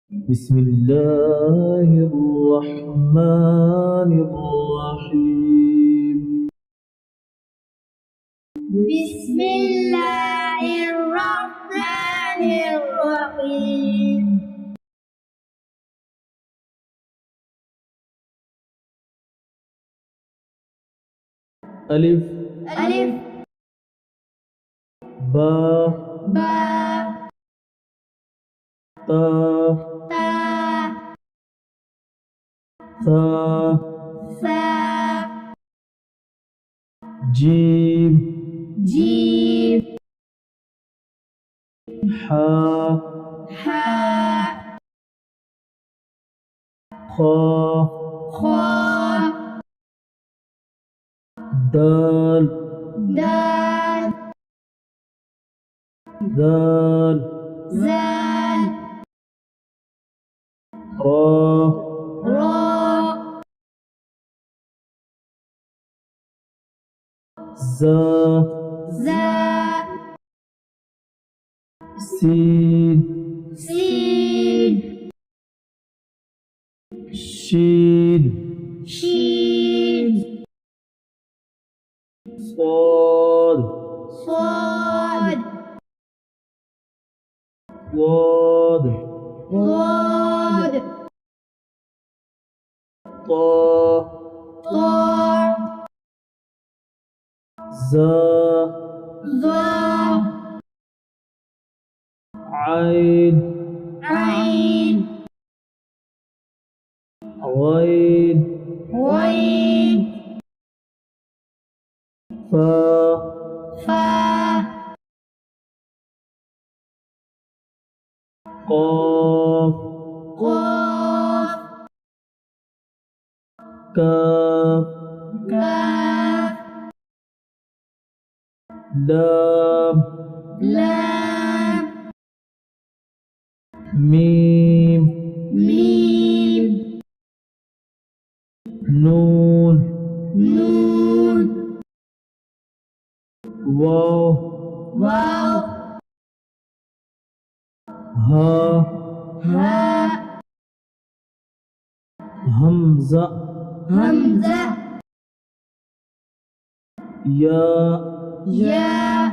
بسم الله الرحمن الرحيم. بسم الله الرحمن الرحيم. ألف ألف با با تا تا ثا ثا جيم جيم حا حا خا خا دال دال ذال زال را را زا زا سين سين شين شين صاد صاد ضاد ضاد طا طا زا ظا عين عين غين غين فا فا قاف قاف كاف كاف لام لام ميم ميم نون نون واو واو ها هاء همزة همزة يا ياء